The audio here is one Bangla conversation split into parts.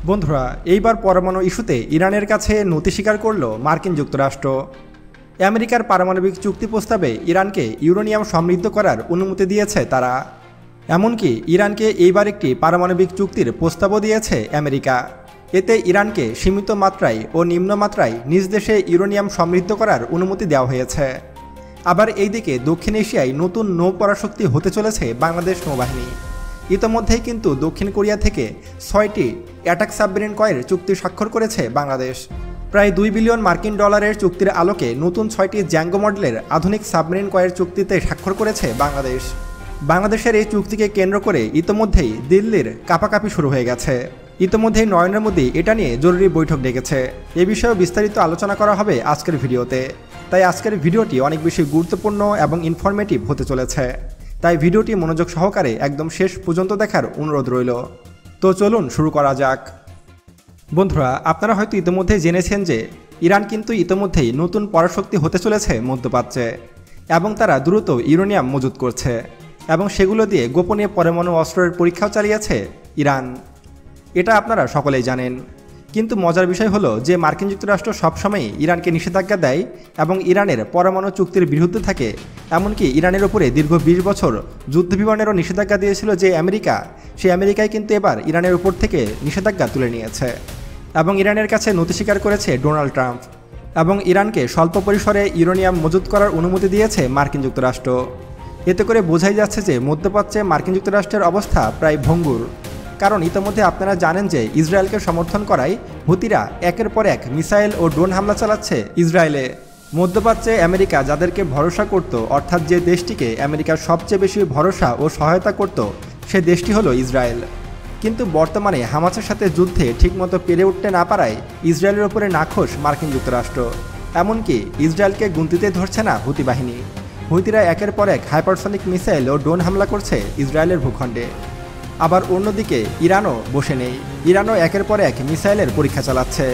বন্ধুরা, এইবার পরমাণু ইস্যুতে ইরানের কাছে নতি স্বীকার করল মার্কিন যুক্তরাষ্ট্র। আমেরিকার পারমাণবিক চুক্তি প্রস্তাবে ইরানকে ইউরেনিয়াম সমৃদ্ধ করার অনুমতি দিয়েছে তারা। এমনকি ইরানকে এইবার একটি পারমাণবিক চুক্তির প্রস্তাবও দিয়েছে আমেরিকা। এতে ইরানকে সীমিত মাত্রায় ও নিম্নমাত্রায় নিজ দেশে ইউরেনিয়াম সমৃদ্ধ করার অনুমতি দেওয়া হয়েছে। আবার এইদিকে দক্ষিণ এশিয়ায় নতুন নৌপরাশক্তি হতে চলেছে বাংলাদেশ নৌবাহিনী। ইতোমধ্যেই কিন্তু দক্ষিণ কোরিয়া থেকে 6টি অ্যাটাক সাবমেরিন ক্রয়ের চুক্তি স্বাক্ষর করেছে বাংলাদেশ। প্রায় $2 বিলিয়ন চুক্তির আলোকে নতুন 6টি জ্যাঙ্গো মডেলের আধুনিক সাবমেরিন ক্রয়ের চুক্তিতে স্বাক্ষর করেছে বাংলাদেশ। বাংলাদেশের এই চুক্তিকে কেন্দ্র করে ইতোমধ্যেই দিল্লির কাপাকাপি শুরু হয়ে গেছে। ইতোমধ্যেই নরেন্দ্র মোদী এটা নিয়ে জরুরি বৈঠক ডেকেছে। এ বিষয়েও বিস্তারিত আলোচনা করা হবে আজকের ভিডিওতে। তাই আজকের ভিডিওটি অনেক বেশি গুরুত্বপূর্ণ এবং ইনফরমেটিভ হতে চলেছে। তাই ভিডিওটি মনোযোগ সহকারে একদম শেষ পর্যন্ত দেখার অনুরোধ রইল। তো চলুন শুরু করা যাক। বন্ধুরা, আপনারা হয়তো ইতিমধ্যে জেনেছেন যে ইরান কিন্তু ইতিমধ্যেই নতুন পরাশক্তি হতে চলেছে মধ্যপ্রাচ্যে, এবং তারা দ্রুত ইউরেনিয়াম মজুত করছে এবং সেগুলো দিয়ে গোপনীয় পরমাণু অস্ত্রের পরীক্ষাও চালিয়েছে ইরান। এটা আপনারা সকলেই জানেন। কিন্তু মজার বিষয় হলো যে মার্কিন যুক্তরাষ্ট্র সবসময়ই ইরানকে নিষেধাজ্ঞা দেয় এবং ইরানের পরমাণু চুক্তির বিরুদ্ধে থাকে। এমনকি ইরানের ওপরে দীর্ঘ 20 বছর যুদ্ধ বিমানেরও নিষেধাজ্ঞা দিয়েছিল যে আমেরিকা, সেই আমেরিকায় কিন্তু এবার ইরানের উপর থেকে নিষেধাজ্ঞা তুলে নিয়েছে এবং ইরানের কাছে নতি স্বীকার করেছে ডোনাল্ড ট্রাম্প। এবং ইরানকে স্বল্প পরিসরে ইউরেনিয়াম মজুত করার অনুমতি দিয়েছে মার্কিন যুক্তরাষ্ট্র। এতে করে বোঝাই যাচ্ছে যে মধ্যপ্রাচ্যে মার্কিন যুক্তরাষ্ট্রের অবস্থা প্রায় ভঙ্গুর। কারণ ইতিমধ্যে আপনারা জানেন যে ইসরায়েলকে সমর্থন করায় হুতিরা একের পর এক মিসাইল ও ড্রোন হামলা চালাচ্ছে ইসরায়েলে। মধ্যপ্রাচ্যে আমেরিকা যাদেরকে ভরসা করত, অর্থাৎ যে দেশটিকে আমেরিকার সবচেয়ে বেশি ভরসা ও সহায়তা করত, সে দেশটি হলো ইসরায়েল। কিন্তু বর্তমানে হামাসের সাথে যুদ্ধে ঠিকমতো পেরে উঠতে না পারায় ইসরায়েলের ওপরে নাখোশ মার্কিন যুক্তরাষ্ট্র। এমনকি ইসরায়েলকে গুনতিতে ধরছে না হুতি বাহিনী। হুতিরা একের পর এক হাইপারসনিক মিসাইল ও ড্রোন হামলা করছে ইসরায়েলের ভূখণ্ডে। আবার অন্যদিকে ইরানও বসে নেই। ইরানও একের পর এক মিসাইলের পরীক্ষা চালাচ্ছে।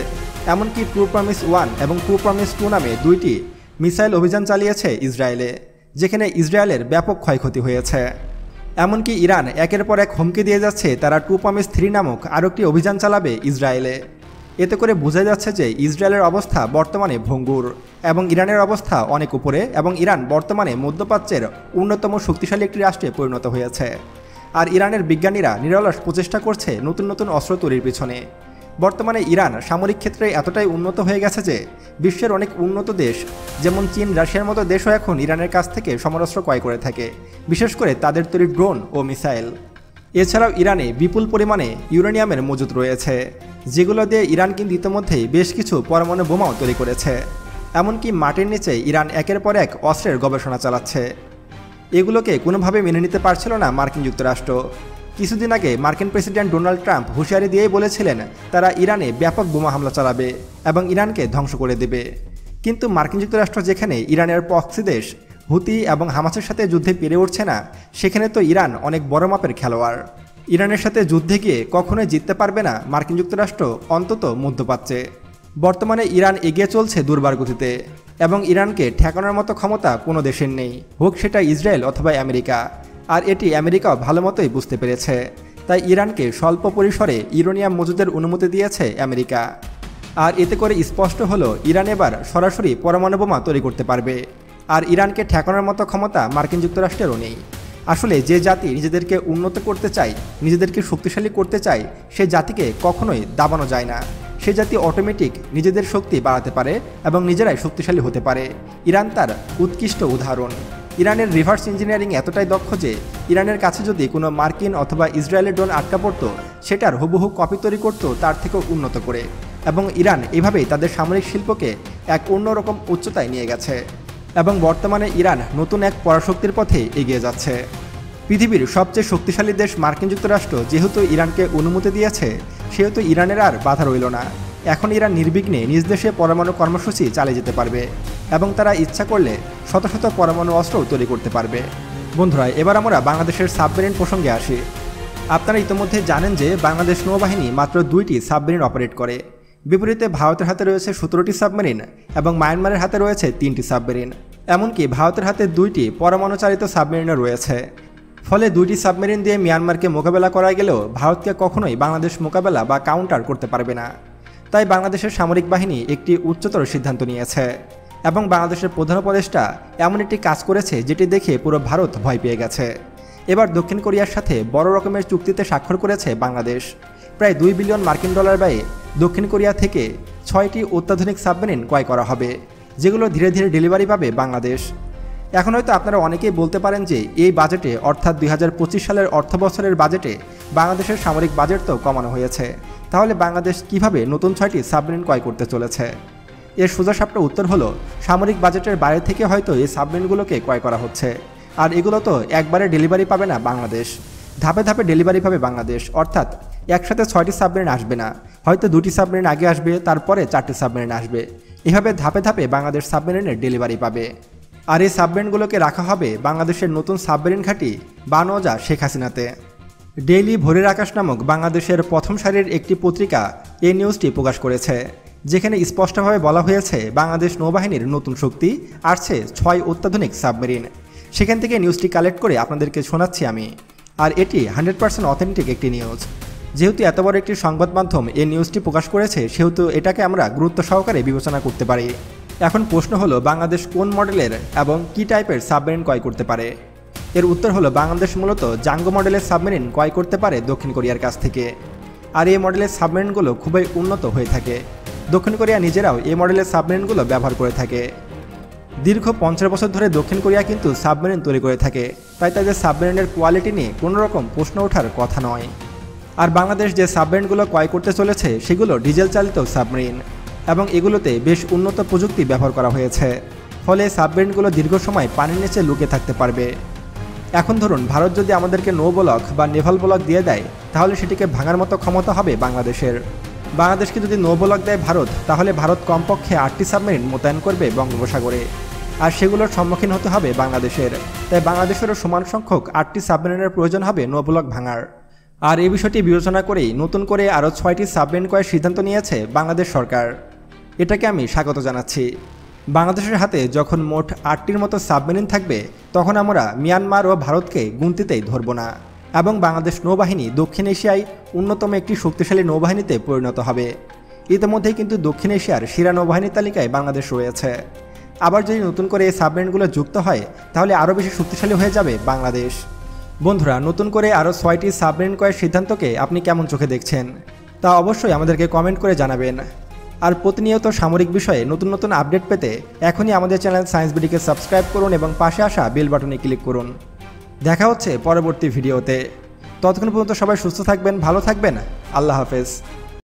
এমনকি ট্রু প্রমিস 1 এবং ট্রু প্রমিস 2 নামে 2টি মিসাইল অভিযান চালিয়েছে ইসরায়েলে, যেখানে ইসরায়েলের ব্যাপক ক্ষয়ক্ষতি হয়েছে। এমনকি ইরান একের পর এক হুমকি দিয়ে যাচ্ছে তারা ট্রু প্রমিস 3 নামক আরও একটি অভিযান চালাবে ইসরায়েলে। এতে করে বোঝা যাচ্ছে যে ইসরায়েলের অবস্থা বর্তমানে ভঙ্গুর এবং ইরানের অবস্থা অনেক উপরে, এবং ইরান বর্তমানে মধ্যপ্রাচ্যের অন্যতম শক্তিশালী একটি রাষ্ট্রে পরিণত হয়েছে। আর ইরানের বিজ্ঞানীরা নিরলস প্রচেষ্টা করছে নতুন নতুন অস্ত্র তৈরির পিছনে। বর্তমানে ইরান সামরিক ক্ষেত্রে এতটাই উন্নত হয়ে গেছে যে বিশ্বের অনেক উন্নত দেশ যেমন চীন, রাশিয়ার মতো দেশও এখন ইরানের কাছ থেকে সমরাস্ত্র ক্রয় করে থাকে, বিশেষ করে তাদের তৈরি ড্রোন ও মিসাইল। এছাড়াও ইরানে বিপুল পরিমাণে ইউরেনিয়ামের মজুত রয়েছে, যেগুলো দিয়ে ইরান কিন্তু ইতিমধ্যেই বেশ কিছু পরমাণু বোমাও তৈরি করেছে। এমনকি মাটির নিচে ইরান একের পর এক অস্ত্রের গবেষণা চালাচ্ছে। এগুলোকে কোনোভাবে মেনে নিতে পারছিল না মার্কিন যুক্তরাষ্ট্র। কিছুদিন আগে মার্কিন প্রেসিডেন্ট ডোনাল্ড ট্রাম্প হুঁশিয়ারি দিয়েই বলেছিলেন তারা ইরানে ব্যাপক বোমা হামলা চালাবে এবং ইরানকে ধ্বংস করে দেবে। কিন্তু মার্কিন যুক্তরাষ্ট্র যেখানে ইরানের প্রক্সি দেশ হুতি এবং হামাসের সাথে যুদ্ধে পেরে উঠছে না, সেখানে তো ইরান অনেক বড় মাপের খেলোয়াড়। ইরানের সাথে যুদ্ধে গিয়ে কখনোই জিততে পারবে না মার্কিন যুক্তরাষ্ট্র, অন্তত মধ্যপ্রাচ্যে। বর্তমানে ইরান এগিয়ে চলছে দুর্বার গতিতে এবং ইরানকে ঠেকানোর মতো ক্ষমতা কোনো দেশের নেই, হোক সেটা ইসরায়েল অথবা আমেরিকা। আর এটি আমেরিকাও ভালো মতোই বুঝতে পেরেছে। তাই ইরানকে স্বল্প পরিসরে ইউরেনিয়াম মজুদের অনুমতি দিয়েছে আমেরিকা। আর এতে করে স্পষ্ট হলো ইরান এবার সরাসরি পরমাণু বোমা তৈরি করতে পারবে। আর ইরানকে ঠেকানোর মতো ক্ষমতা মার্কিন যুক্তরাষ্ট্রেরও নেই। আসলে যে জাতি নিজেদেরকে উন্নত করতে চায়, নিজেদেরকে শক্তিশালী করতে চায়, সে জাতিকে কখনোই দাবানো যায় না। সে জাতি অটোমেটিক নিজেদের শক্তি বাড়াতে পারে এবং নিজেরাই শক্তিশালী হতে পারে। ইরান তার উৎকৃষ্ট উদাহরণ। ইরানের রিভার্স ইঞ্জিনিয়ারিং এতটাই দক্ষ যে ইরানের কাছে যদি কোনো মার্কিন অথবা ইসরায়েলের ড্রোন আটকা পড়তো, সেটার হুবহু কপি তৈরি করতো তার থেকেও উন্নত করে। এবং ইরান এভাবেই তাদের সামরিক শিল্পকে এক অন্যরকম উচ্চতায় নিয়ে গেছে এবং বর্তমানে ইরান নতুন এক পরাশক্তির পথে এগিয়ে যাচ্ছে। পৃথিবীর সবচেয়ে শক্তিশালী দেশ মার্কিন যুক্তরাষ্ট্র যেহেতু ইরানকে অনুমতি দিয়েছে, সেহেতু ইরানের আর বাধা রইল না। এখন ইরান নির্বিঘ্নে নিজ দেশে পরমাণু কর্মসূচি চালিয়ে যেতে পারবে এবং তারা ইচ্ছা করলে শত শত পরমাণু অস্ত্রও তৈরি করতে পারবে। বন্ধুরা, এবার আমরা বাংলাদেশের সাবমেরিন প্রসঙ্গে আসি। আপনারা ইতিমধ্যে জানেন যে বাংলাদেশ নৌবাহিনী মাত্র 2টি সাবমেরিন অপারেট করে। বিপরীতে ভারতের হাতে রয়েছে 17টি সাবমেরিন এবং মায়ানমারের হাতে রয়েছে 3টি সাবমেরিন। এমনকি ভারতের হাতে 2টি পরমাণু চালিত সাবমেরিনও রয়েছে। ফলে দুইটি সাবমেরিন দিয়ে মিয়ানমারকে মোকাবেলা করা গেলেও ভারতকে কখনোই বাংলাদেশ মোকাবেলা বা কাউন্টার করতে পারবে না। তাই বাংলাদেশের সামরিক বাহিনী একটি উচ্চতর সিদ্ধান্ত নিয়েছে এবং বাংলাদেশের প্রধান উপদেষ্টা এমন একটি কাজ করেছে যেটি দেখে পুরো ভারত ভয় পেয়ে গেছে। এবার দক্ষিণ কোরিয়ার সাথে বড় রকমের চুক্তিতে স্বাক্ষর করেছে বাংলাদেশ। প্রায় $2 বিলিয়ন ব্যয়ে দক্ষিণ কোরিয়া থেকে 6টি অত্যাধুনিক সাবমেরিন ক্রয় করা হবে, যেগুলো ধীরে ধীরে ডেলিভারি পাবে বাংলাদেশ। এখন হয়তো আপনারা অনেকেই বলতে পারেন যে এই বাজেটে অর্থাৎ 2025 সালের অর্থবছরের বাজেটে বাংলাদেশের সামরিক বাজেট তো কমানো হয়েছে, তাহলে বাংলাদেশ কিভাবে নতুন 6টি সাবমেরিন ক্রয় করতে চলেছে? এর সোজাসাপটা উত্তর হলো, সামরিক বাজেটের বাইরে থেকে হয়তো এই সাবমেরিনগুলোকে ক্রয় করা হচ্ছে। আর এগুলো তো একবারে ডেলিভারি পাবে না বাংলাদেশ, ধাপে ধাপে ডেলিভারি পাবে বাংলাদেশ। অর্থাৎ একসাথে 6টি সাবমেরিন আসবে না, হয়তো 2টি সাবমেরিন আগে আসবে, তারপরে 4টি সাবমেরিন আসবে। এভাবে ধাপে ধাপে বাংলাদেশ সাবমেরিনের ডেলিভারি পাবে। আর এই সাবমেরিনগুলোকে রাখা হবে বাংলাদেশের নতুন সাবমেরিন ঘাঁটি বানৌজা শেখ হাসিনাতে। ডেইলি ভোরের আকাশ নামক বাংলাদেশের প্রথম সারির একটি পত্রিকা এই নিউজটি প্রকাশ করেছে, যেখানে স্পষ্টভাবে বলা হয়েছে বাংলাদেশ নৌবাহিনীর নতুন শক্তি আসছে 6 অত্যাধুনিক সাবমেরিন। সেখান থেকে নিউজটি কালেক্ট করে আপনাদেরকে শোনাচ্ছি আমি। আর এটি 100% অথেন্টিক একটি নিউজ। যেহেতু এত বড় একটি সংবাদ মাধ্যম এই নিউজটি প্রকাশ করেছে, সেহেতু এটাকে আমরা গুরুত্ব সহকারে বিবেচনা করতে পারি। এখন প্রশ্ন হলো, বাংলাদেশ কোন মডেলের এবং কী টাইপের সাবমেরিন ক্রয় করতে পারে? এর উত্তর হলো, বাংলাদেশ মূলত জাঙ্গো মডেলের সাবমেরিন ক্রয় করতে পারে দক্ষিণ কোরিয়ার কাছ থেকে। আর এই মডেলের সাবমেরিনগুলো খুবই উন্নত হয়ে থাকে। দক্ষিণ কোরিয়া নিজেরাও এই মডেলের সাবমেরিনগুলো ব্যবহার করে থাকে। দীর্ঘ 50 বছর ধরে দক্ষিণ কোরিয়া কিন্তু সাবমেরিন তৈরি করে থাকে, তাই তাদের সাবমেরিনের কোয়ালিটি নিয়ে কোনো রকম প্রশ্ন ওঠার কথা নয়। আর বাংলাদেশ যে সাবমেরিনগুলো ক্রয় করতে চলেছে সেগুলো ডিজেল চালিত সাবমেরিন এবং এগুলোতে বেশ উন্নত প্রযুক্তি ব্যবহার করা হয়েছে। ফলে সাবমেরিনগুলো দীর্ঘ সময় পানির নিচে লুকিয়ে থাকতে পারবে। এখন ধরুন, ভারত যদি আমাদেরকে নৌ ব্লক বা নেভাল ব্লক দিয়ে দেয়, তাহলে সেটিকে ভাঙার মতো ক্ষমতা হবে বাংলাদেশের। বাংলাদেশকে যদি নৌ ব্লক দেয় ভারত, তাহলে ভারত কমপক্ষে 8টি সাবমেরিন মোতায়েন করবে বঙ্গোপসাগরে, আর সেগুলোর সম্মুখীন হতে হবে বাংলাদেশের। তাই বাংলাদেশেরও সমান সংখ্যক 8টি সাবমেরিনের প্রয়োজন হবে নৌ ব্লক ভাঙার। আর এই বিষয়টি বিবেচনা করেই নতুন করে আরও 6টি সাবমেরিন ক্রয়ের সিদ্ধান্ত নিয়েছে বাংলাদেশ সরকার। এটাকে আমি স্বাগত জানাচ্ছি। বাংলাদেশের হাতে যখন মোট 8টির মতো সাবমেরিন থাকবে, তখন আমরা মিয়ানমার ও ভারতকে গুনতিতেই ধরব না এবং বাংলাদেশ নৌবাহিনী দক্ষিণ এশিয়ায় অন্যতম একটি শক্তিশালী নৌবাহিনীতে পরিণত হবে। ইতিমধ্যেই কিন্তু দক্ষিণ এশিয়ার সেরা নৌবাহিনীর তালিকায় বাংলাদেশ রয়েছে। আবার যদি নতুন করে এই সাবমেরিনগুলো যুক্ত হয়, তাহলে আরও বেশি শক্তিশালী হয়ে যাবে বাংলাদেশ। বন্ধুরা, নতুন করে আরও 6টি সাবমেরিন ক্রয়ের সিদ্ধান্তকে আপনি কেমন চোখে দেখছেন তা অবশ্যই আমাদেরকে কমেন্ট করে জানাবেন। আর প্রতিনিয়ত সামরিক বিষয়ে নতুন নতুন আপডেট পেতে এখনই আমাদের চ্যানেল সায়েন্স বিডিকে সাবস্ক্রাইব করুন এবং পাশে আসা বেল বাটনে ক্লিক করুন। দেখা হচ্ছে পরবর্তী ভিডিওতে। ততক্ষণ পর্যন্ত সবাই সুস্থ থাকবেন, ভালো থাকবেন। আল্লাহ হাফেজ।